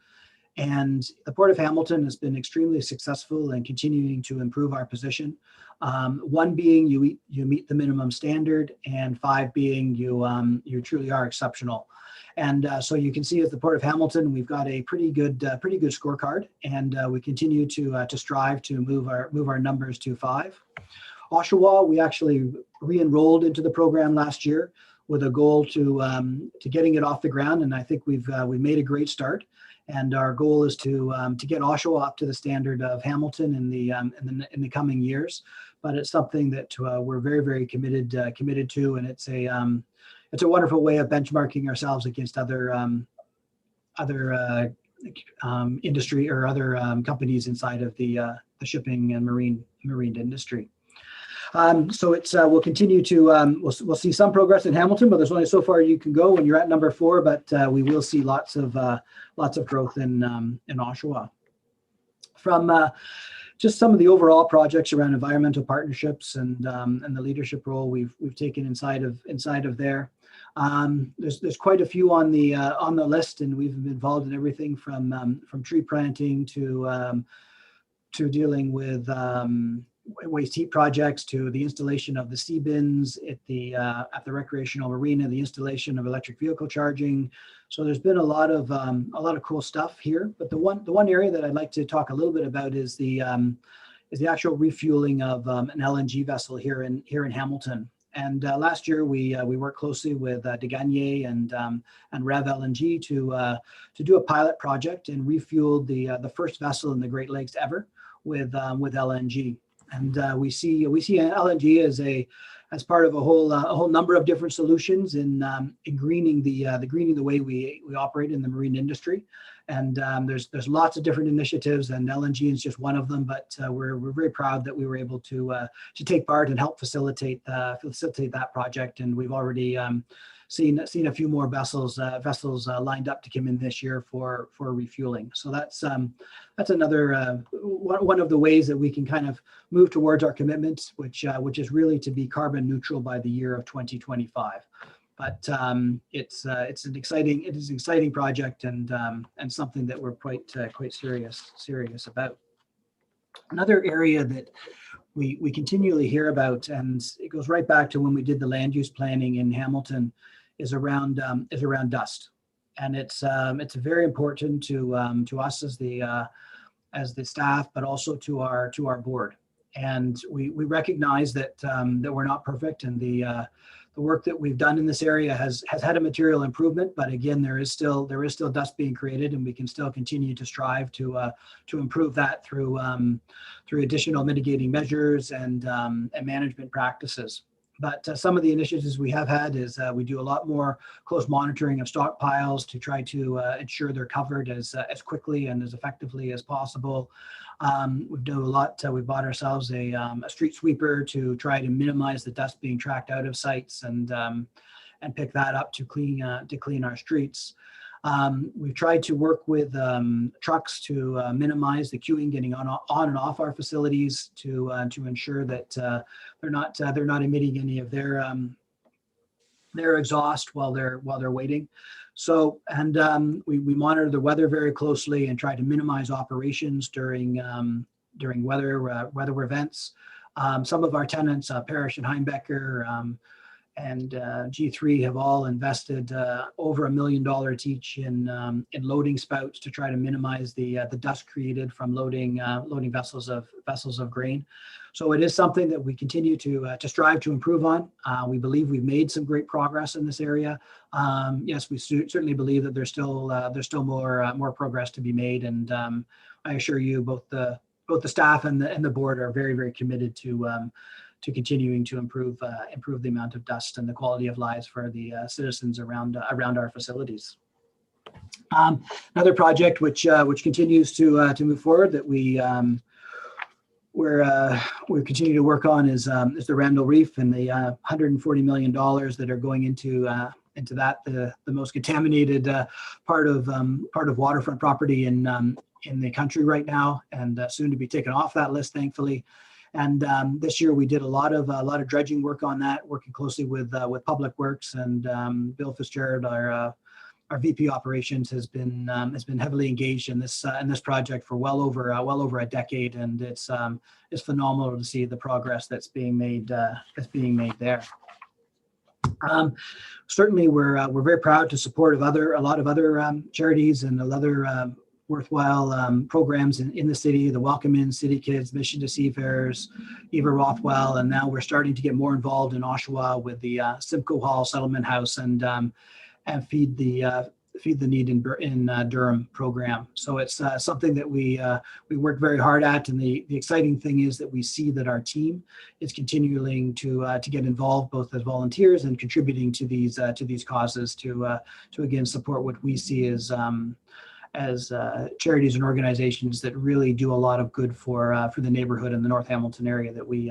And the Port of Hamilton has been extremely successful in continuing to improve our position. 1 being you meet the minimum standard, and 5 being you truly are exceptional. And so you can see at the Port of Hamilton, we've got a pretty good scorecard, and we continue to strive to move our numbers to 5. Oshawa, we actually re-enrolled into the program last year with a goal to getting it off the ground, and I think we've made a great start. And our goal is to get Oshawa up to the standard of Hamilton in the coming years. But it's something that we're very, very committed to, and it's a wonderful way of benchmarking ourselves against other industry or other companies inside of the shipping and marine industry. So it's we'll continue to we'll see some progress in Hamilton, but there's only so far you can go when you're at number 4. But we will see lots of growth in Oshawa. From just some of the overall projects around environmental partnerships and the leadership role we've taken inside of there. There's quite a few on the list, and we've been involved in everything from tree planting to dealing with waste heat projects, to the installation of the sea bins at the recreational marina, the installation of electric vehicle charging. So there's been a lot of cool stuff here. But the one area that I'd like to talk a little bit about is the actual refueling of an LNG vessel here in Hamilton. And last year we worked closely with Degagné and Rev LNG to do a pilot project and refueled the first vessel in the Great Lakes ever with LNG. And we see LNG as part of a whole number of different solutions in greening the way we operate in the marine industry. And there's lots of different initiatives, and LNG is just one of them. But we're very proud that we were able to take part and help facilitate that project. And we've already seen a few more vessels lined up to come in this year for refueling. So that's another one of the ways that we can kind of move towards our commitments, which is really to be carbon neutral by the year of 2025. But it's an exciting project and something that we're quite serious about. Another area that we continually hear about, and it goes right back to when we did the land use planning in Hamilton, is around dust, and it's very important to us as the staff, but also to our board. And we recognize that we're not perfect, and the work that we've done in this area has had a material improvement. But again, there is still dust being created, and we can still continue to strive to improve that through additional mitigating measures and management practices. But some of the initiatives we have had is we do a lot more close monitoring of stockpiles to try to ensure they're covered as quickly and as effectively as possible. We've done a lot. We bought ourselves a street sweeper to try to minimize the dust being tracked out of sites and pick that up to clean our streets. We've tried to work with trucks to minimize the queuing getting on and off our facilities to ensure that they're not emitting any of their exhaust while they're waiting. So, and we monitor the weather very closely and try to minimize operations during weather events. Some of our tenants, Parrish and Heimbecker, and G3 have all invested over $1 million each in loading spouts to try to minimize the dust created from loading vessels of grain. So it is something that we continue to strive to improve on. We believe we've made some great progress in this area. Yes, we certainly believe that there's still more progress to be made, and I assure you, both the staff and the board are very, very committed to continuing to improve the amount of dust and the quality of lives for the citizens around our facilities. Another project which continues to move forward that we continue to work on is the Randall Reef and the $140 million that are going into that, the most contaminated part of waterfront property in the country right now, and soon to be taken off that list, thankfully. And this year we did a lot of dredging work on that, working closely with Public Works, and Bill Fitzgerald, our VP operations, has been heavily engaged in this project for well over a decade, and it's phenomenal to see the progress that's being made there. Certainly, we're very proud to support a lot of other charities and other worthwhile programs in the city, the Welcome In, City Kids, Mission to Seafarers, Eva Rothwell, and now we're starting to get more involved in Oshawa with the Simcoe Hall Settlement House and Feed the Need in Durham program. So it's something that we work very hard at, and the exciting thing is that we see that our team is continuing to get involved both as volunteers and contributing to these causes to again support what we see as charities and organizations that really do a lot of good for the neighborhood in the North Hamilton area that we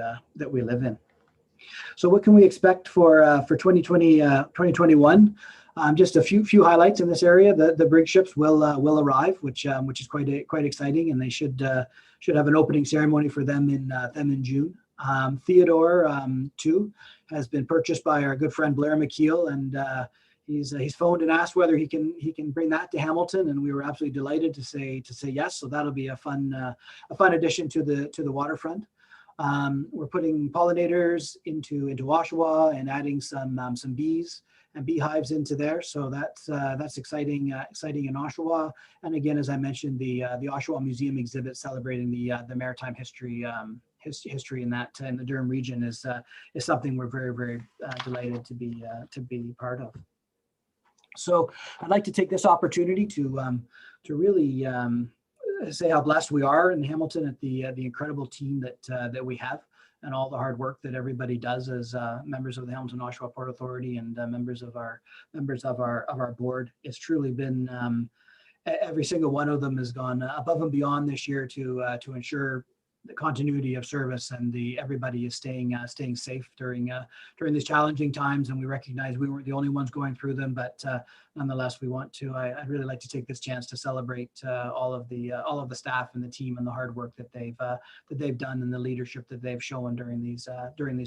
live in. So what can we expect for 2021? Just a few highlights in this area. The brig ships will arrive, which is quite exciting, and they should have an opening ceremony for them in June. Theodore too has been purchased by our good friend Blair McKeel, and he's phoned and asked whether he can bring that to Hamilton, and we were absolutely delighted to say yes. So that'll be a fun addition to the waterfront. We're putting pollinators into Oshawa and adding some bees and beehives into there. So that's exciting in Oshawa. And again, as I mentioned, the Oshawa Museum exhibit celebrating the maritime history in the Durham region is something we're very, very delighted to be part of. So I'd like to take this opportunity to really say how blessed we are in Hamilton at the incredible team that we have, and all the hard work that everybody does as members of the Hamilton Oshawa Port Authority and members of our board. It's truly been every single one of them has gone above and beyond this year to ensure the continuity of service, and everybody is staying safe during these challenging times. And we recognize we weren't the only ones going through them, but nonetheless, we want to. I'd really like to take this chance to celebrate all of the staff and the team and the hard work that they've done and the leadership that they've shown during these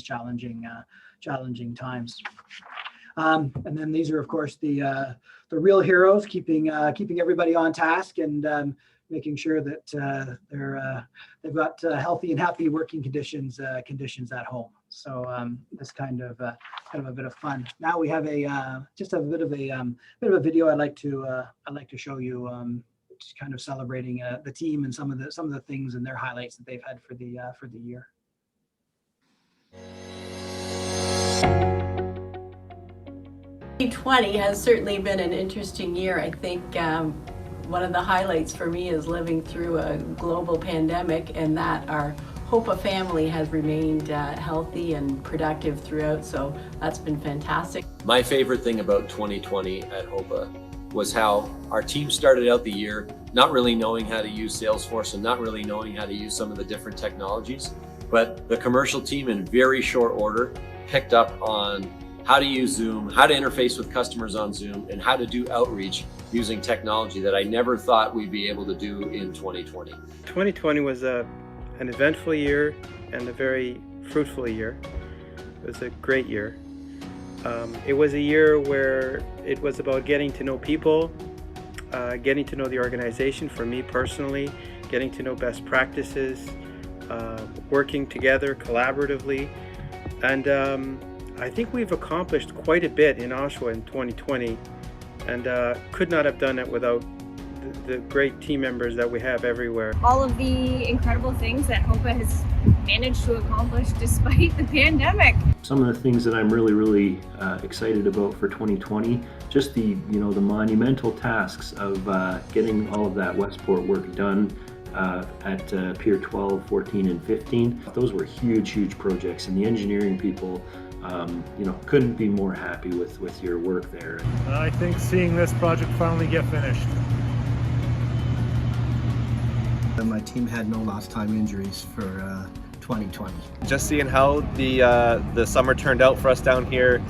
challenging times. And then these are, of course, the real heroes, keeping everybody on task and making sure that they've got healthy and happy working conditions at home. So this kind of a bit of fun. Now we have just a bit of a video I'd like to show you, just kind of celebrating the team and some of the things and their highlights that they've had for the year. 2020 has certainly been an interesting year. I think one of the highlights for me is living through a global pandemic, and that our HOPA family has remained healthy and productive throughout, so that's been fantastic. My favorite thing about 2020 at HOPA was how our team started out the year not really knowing how to use Salesforce and not really knowing how to use some of the different technologies, but the commercial team in very short order picked up on how to use Zoom, how to interface with customers on Zoom, and how to do outreach using technology that I never thought we'd be able to do in 2020. 2020 was an eventful year and a very fruitful year. It was a great year. It was a year where it was about getting to know people, getting to know the organization for me personally, getting to know best practices, working together collaboratively. And I think we've accomplished quite a bit in Oshawa in 2020 and could not have done it without the great team members that we have everywhere. All of the incredible things that HOPA has managed to accomplish despite the pandemic. Some of the things that I'm really excited about for 2020, just the monumental tasks of getting all of that Westport work done at Pier 12, 14, and 15. Those were huge projects, and the engineering people couldn't be more happy with your work there. I think seeing this project finally get finished. My team had no lost time injuries for 2020. Just seeing how the summer turned out for us down here.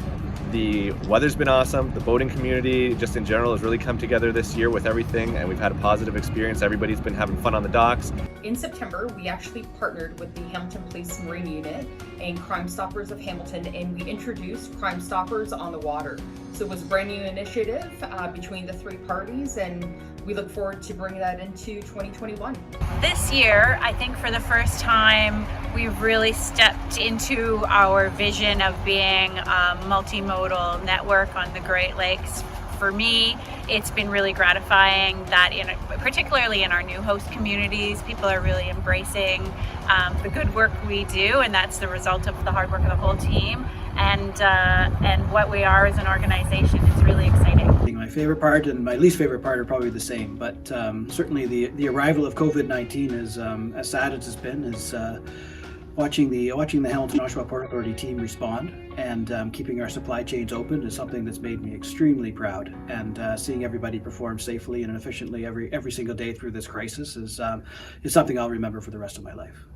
The weather's been awesome. The boating community just in general has really come together this year with everything, and we've had a positive experience. Everybody's been having fun on the docks. In September, we actually partnered with the Hamilton Police Marine Unit and Crime Stoppers of Hamilton, and we introduced Crime Stoppers on the Water. So it was a brand new initiative between the three parties, and we look forward to bringing that into 2021. This year, I think for the first time, we've really stepped into our vision of being a multimodal network on the Great Lakes. For me, it's been really gratifying that particularly in our new host communities, people are really embracing the good work we do, and that's the result of the hard work of the whole team. And what we are as an organization is really exciting. My favorite part and my least favorite part are probably the same, but certainly the arrival of COVID-19 is as sad as it's been, is watching the Hamilton Oshawa Port Authority team respond and keeping our supply chains open is something that's made me extremely proud. And seeing everybody perform safely and efficiently every single day through this crisis is something I'll remember for the rest of my life.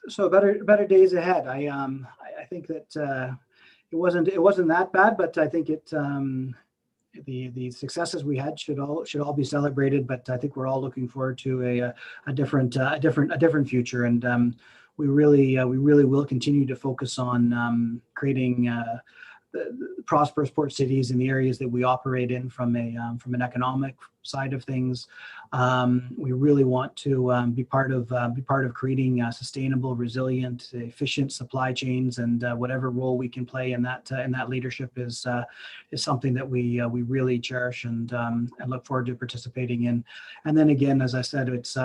So better days ahead. I think that it wasn't that bad, but I think the successes we had should all be celebrated. But I think we're all looking forward to a different future, and we really will continue to focus on creating the prosperous port cities in the areas that we operate in from an economic side of things. We really want to be part of creating sustainable, resilient, efficient supply chains, and whatever role we can play in that leadership is something that we really cherish and look forward to participating in. And then again, as I said, it's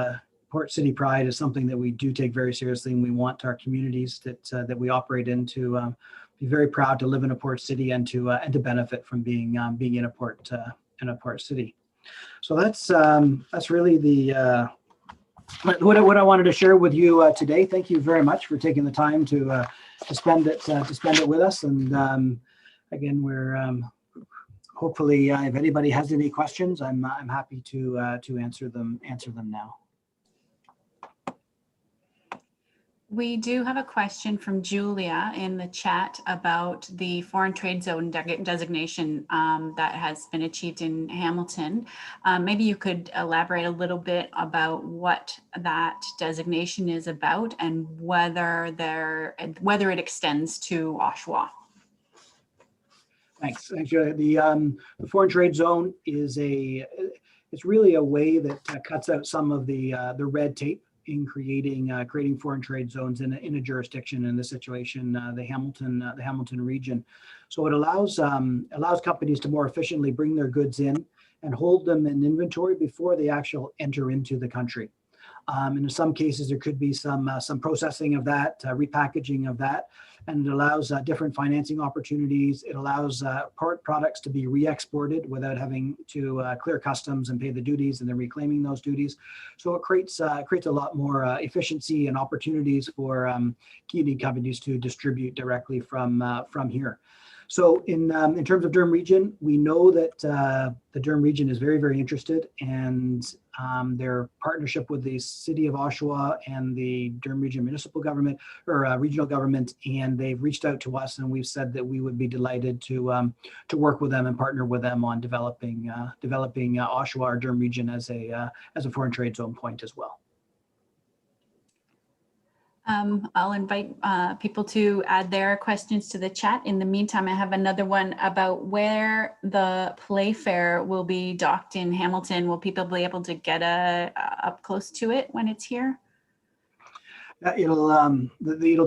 Port City Pride is something that we do take very seriously, and we want our communities that we operate in to be very proud to live in a port city and to benefit from being in a port city. So that's really the what I wanted to share with you today. Thank you very much for taking the time to spend it with us. And again, we're hopefully if anybody has any questions, I'm happy to answer them now. We do have a question from Julia in the chat about the foreign trade zone designation that has been achieved in Hamilton. Maybe you could elaborate a little bit about what that designation is about and whether it extends to Oshawa. Thanks, Julia. The foreign trade zone is it's really a way that cuts out some of the red tape in creating foreign trade zones in a jurisdiction, in this situation, the Hamilton region. So it allows companies to more efficiently bring their goods in and hold them in inventory before they actually enter into the country. And in some cases, there could be some processing of that, repackaging of that, and it allows different financing opportunities. It allows products to be re-exported without having to clear customs and pay the duties and then reclaiming those duties. So it creates a lot more efficiency and opportunities for Canadian companies to distribute directly from here. So in terms of Durham Region, we know that the Durham Region is very, very interested, and their partnership with the City of Oshawa and the Durham Region Municipal Government or regional government, and they've reached out to us, and we've said that we would be delighted to work with them and partner with them on developing Oshawa or Durham Region as a foreign trade zone point as well. I'll invite people to add their questions to the chat. In the meantime, I have another one about where the Playfair will be docked in Hamilton. Will people be able to get up close to it when it's here? It'll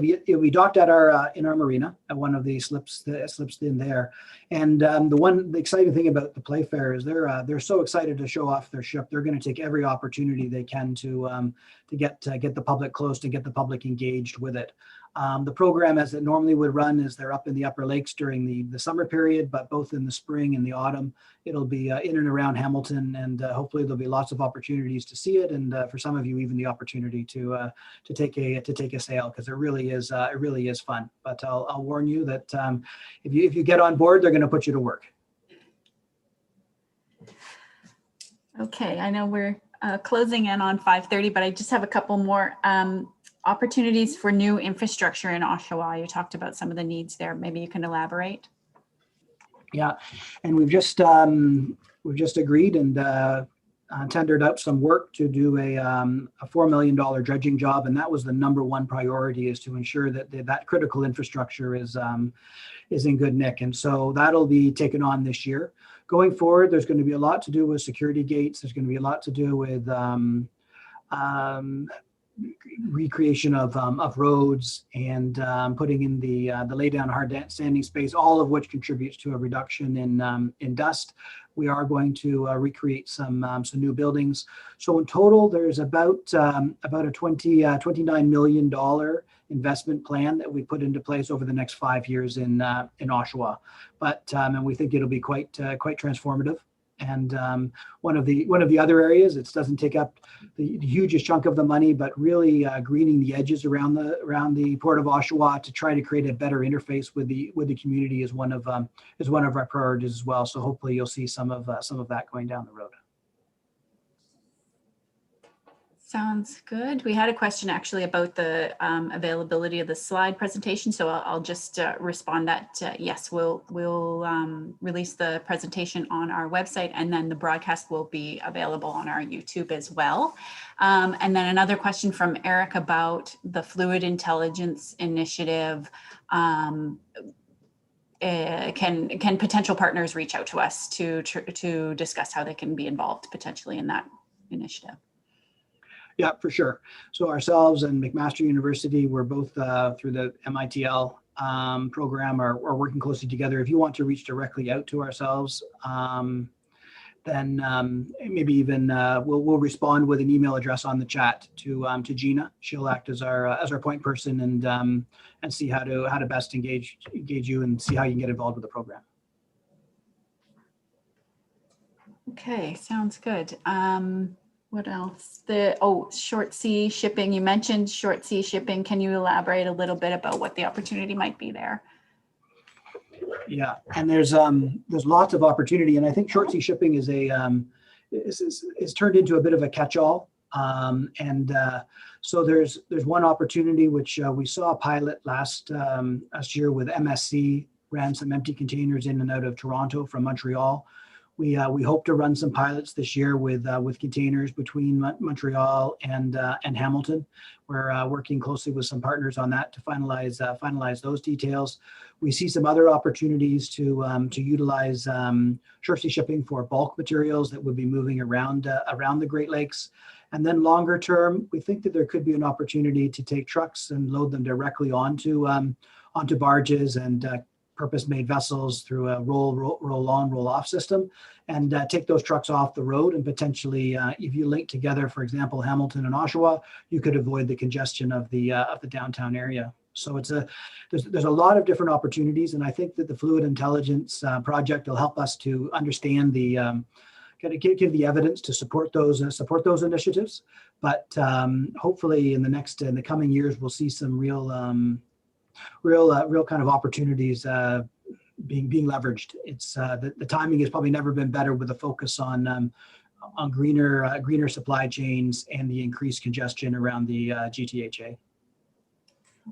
be docked at in our marina at one of the slips in there. And the exciting thing about the Playfair is they're so excited to show off their ship. They're going to take every opportunity they can to get the public close, to get the public engaged with it. The program, as it normally would run, is they're up in the Upper Lakes during the summer period, but both in the spring and the autumn, it'll be in and around Hamilton, and hopefully there'll be lots of opportunities to see it, and for some of you, even the opportunity to take a sail, because it really is fun. But I'll warn you that if you get on board, they're going to put you to work. Okay, I know we're closing in on 5:30, but I just have a couple more. Opportunities for new infrastructure in Oshawa. You talked about some of the needs there. Maybe you can elaborate. Yeah, and we've just agreed and tendered out some work to do a $4 million dredging job, and that was the #1 priority, is to ensure that that critical infrastructure is in good nick. And so that'll be taken on this year. Going forward, there's going to be a lot to do with security gates. There's going to be a lot to do with recreation of roads and putting in the lay down hard standing space, all of which contributes to a reduction in dust. We are going to recreate some new buildings. So in total, there's about a $29 million investment plan that we put into place over the next 5 years in Oshawa. But and we think it'll be quite transformative. And one of the other areas, it doesn't take up the hugest chunk of the money, but really greening the edges around the Port of Oshawa to try to create a better interface with the community is one of our priorities as well. So hopefully you'll see some of that going down the road. Sounds good. We had a question actually about the availability of the slide presentation. So I'll just respond that yes, we'll release the presentation on our website, and then the broadcast will be available on our YouTube as well. And then another question from Eric about the Fluid Intelligence Initiative. Can potential partners reach out to us to discuss how they can be involved potentially in that initiative? Yeah, for sure. So ourselves and McMaster University, we're both through the MITL program are working closely together. If you want to reach directly out to ourselves, then maybe even we'll respond with an email address on the chat to Gina. She'll act as our point person and see how to best engage you and see how you can get involved with the program. Okay, sounds good. What else? Short sea shipping. You mentioned short sea shipping. Can you elaborate a little bit about what the opportunity might be there? Yeah, and there's lots of opportunity, and I think short sea shipping is turned into a bit of a catch-all So there's one opportunity which we saw a pilot last year with MSC, ran some empty containers in and out of Toronto from Montreal. We hope to run some pilots this year with containers between Montreal and Hamilton. We're working closely with some partners on that to finalize those details. We see some other opportunities to utilize short sea shipping for bulk materials that would be moving around the Great Lakes. And then longer term, we think that there could be an opportunity to take trucks and load them directly onto barges and purpose-made vessels through a roll-on, roll-off system, and take those trucks off the road. And potentially, if you link together, for example, Hamilton and Oshawa, you could avoid the congestion of the downtown area. So there's a lot of different opportunities, and I think that the Fluid Intelligence project will help us to understand the kind of give the evidence to support those initiatives. But hopefully, in the coming years, we'll see some real kind of opportunities being leveraged. It's the timing has probably never been better with a focus on greener supply chains and the increased congestion around the GTHA.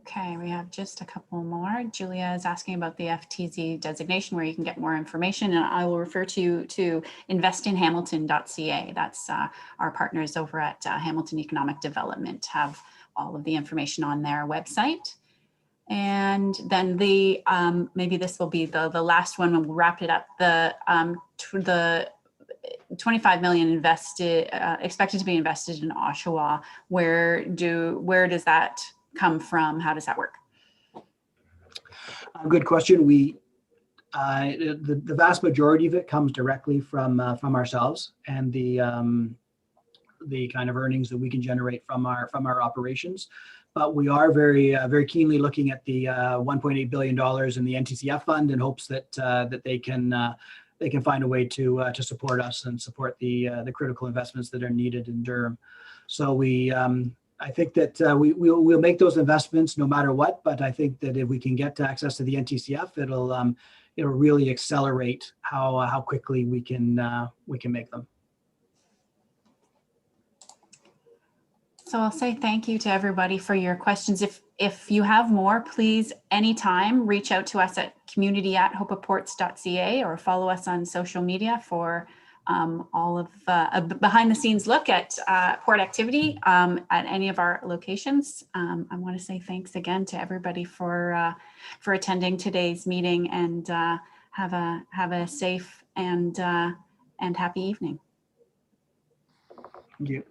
Okay, we have just a couple more. Julia is asking about the FTZ designation, where you can get more information, and I will refer to investinhamilton.ca. That's our partners over at Hamilton Economic Development have all of the information on their website. And then the maybe this will be the last one when we'll wrap it up. The 25 million expected to be invested in Oshawa. Where does that come from? How does that work? Good question. The vast majority of it comes directly from ourselves and the kind of earnings that we can generate from our operations. But we are very keenly looking at the $1.8 billion in the NTCF fund in hopes that they can find a way to support us and support the critical investments that are needed in Durham. So I think that we'll make those investments no matter what. But I think that if we can get access to the NTCF, it'll really accelerate how quickly we can make them. So I'll say thank you to everybody for your questions. If you have more, please anytime reach out to us at community@hopaports.ca or follow us on social media for all of a behind the scenes look at port activity at any of our locations. I want to say thanks again to everybody for attending today's meeting, and have a safe and happy evening. Thank you.